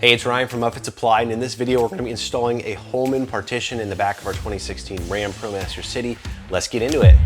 Hey, it's Ryan from Upfit Supply, and in this video we're going to be installing a Holman partition in the back of our 2016 RAM ProMaster City. Let's get into it.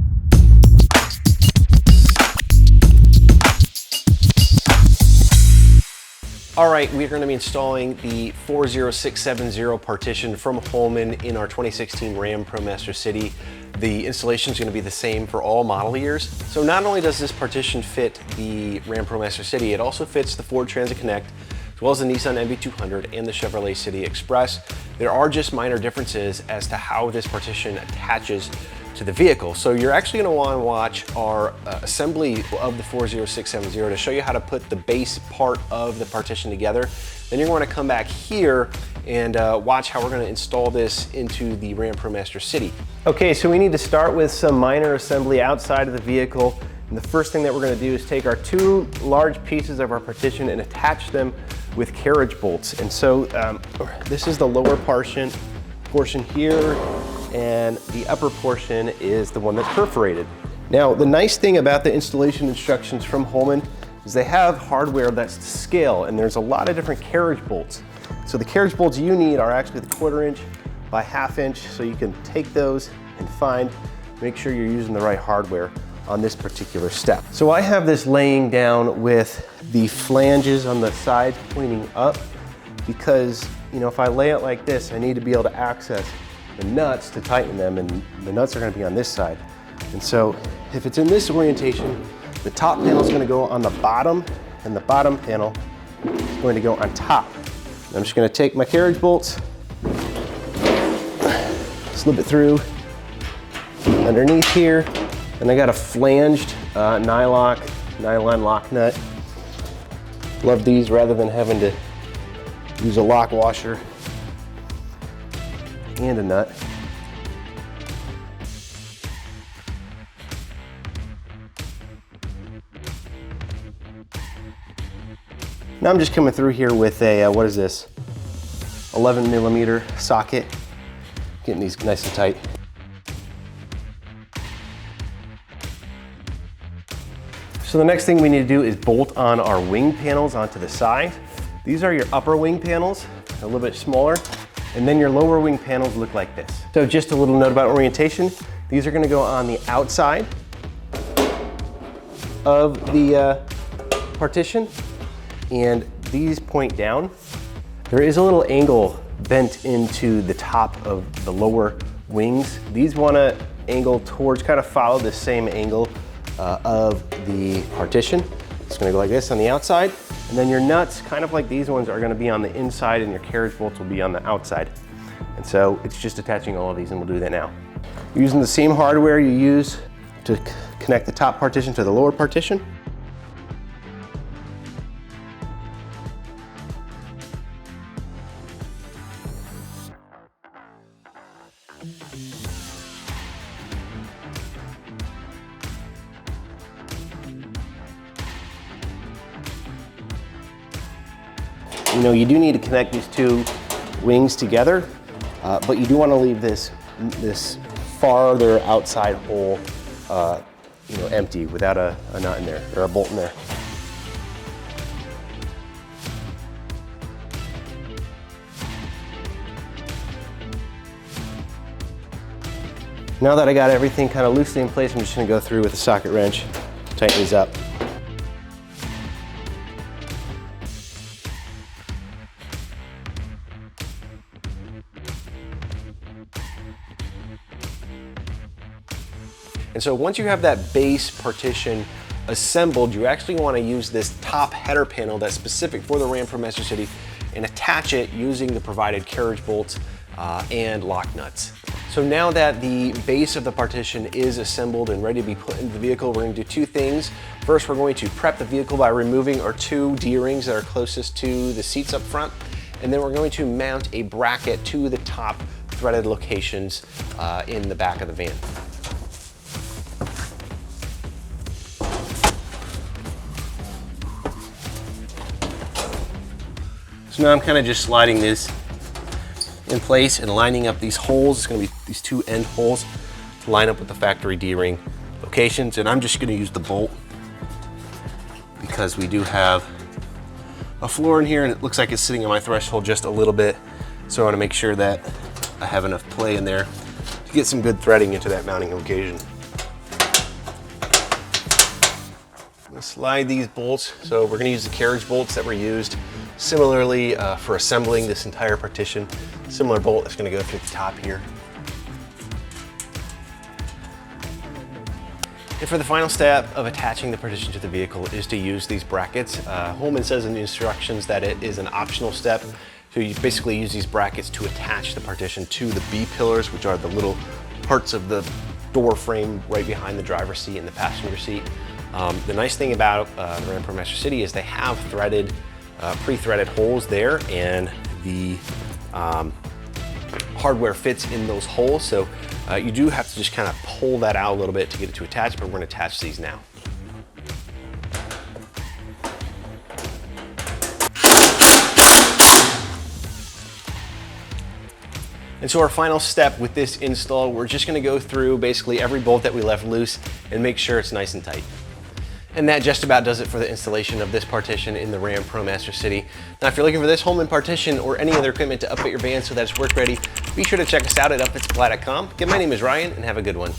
All right, we're going to be installing the 40670 partition from Holman in our 2016 RAM ProMaster City. The installation is going to be the same for all model years. So not only does this partition fit the RAM ProMaster City, it also fits the Ford Transit Connect, as well as the Nissan NV200 and the Chevrolet City Express. There are just minor differences as to how this partition attaches to the vehicle. So you're actually going to want to watch our assembly of the 40670 to show you how to put the base part of the partition together. Then you're going to come back here and watch how we're going to install this into the RAM ProMaster City. Okay, so we need to start with some minor assembly outside of the vehicle. And the first thing that we're going to do is take our two large pieces of our partition and attach them with carriage bolts. And so this is the lower portion here, and the upper portion is the one that's perforated. Now, the nice thing about the installation instructions from Holman is they have hardware that's to scale, and there's a lot of different carriage bolts. So the carriage bolts you need are actually the 1/4 inch by 1/2 inch, so you can take those and make sure you're using the right hardware on this particular step. So I have this laying down with the flanges on the sides pointing up, because if I lay it like this, I need to be able to access the nuts to tighten them, and the nuts are going to be on this side. And so if it's in this orientation, the top panel is going to go on the bottom, and the bottom panel is going to go on top. I'm just going to take my carriage bolts, slip it through underneath here, and I got a flanged nylon lock nut. Love these rather than having to use a lock washer and a nut. Now I'm just coming through here with a, what is this? 11mm socket, getting these nice and tight. So the next thing we need to do is bolt on our wing panels onto the side. These are your upper wing panels, a little bit smaller, and then your lower wing panels look like this. So just a little note about orientation. These are going to go on the outside of the partition, and these point down. There is a little angle bent into the top of the lower wings. These want to angle towards, kind of follow the same angle of the partition. It's going to go like this on the outside, and then your nuts, kind of like these ones, are going to be on the inside, and your carriage bolts will be on the outside. And so it's just attaching all of these, and we'll do that now. Using the same hardware you use to connect the top partition to the lower partition. You do need to connect these two wings together, but you do want to leave this farther outside hole empty, without a nut in there, or a bolt in there. Now that I got everything kind of loosely in place, I'm just going to go through with a socket wrench, tighten these up. And so once you have that base partition assembled, you actually want to use this top header panel that's specific for the RAM ProMaster City and attach it using the provided carriage bolts and lock nuts. So now that the base of the partition is assembled and ready to be put into the vehicle, we're going to do two things. First, we're going to prep the vehicle by removing our two D-rings that are closest to the seats up front, and then we're going to mount a bracket to the top threaded locations in the back of the van. So now I'm kind of just sliding this in place and lining up these holes. It's going to be these two end holes to line up with the factory D-ring locations. And I'm just going to use the bolt because we do have a floor in here, and it looks like it's sitting on my threshold just a little bit. So I want to make sure that I have enough play in there to get some good threading into that mounting location. I'm going to slide these bolts. So we're going to use the carriage bolts that were used similarly for assembling this entire partition. Similar bolt that's going to go through the top here. And for the final step of attaching the partition to the vehicle is to use these brackets. Holman says in the instructions that it is an optional step. So you basically use these brackets to attach the partition to the B pillars, which are the little parts of the door frame right behind the driver's seat and the passenger seat. The nice thing about the RAM ProMaster City is they have threaded, pre-threaded holes there, and the hardware fits in those holes. So you do have to just kind of pull that out a little bit to get it to attach, but we're going to attach these now. And so our final step with this install, we're just going to go through basically every bolt that we left loose and make sure it's nice and tight. And that just about does it for the installation of this partition in the RAM ProMaster City. Now, if you're looking for this Holman partition or any other equipment to upfit your van so that it's work ready, be sure to check us out at upfitsupply.com. Again, my name is Ryan, and have a good one.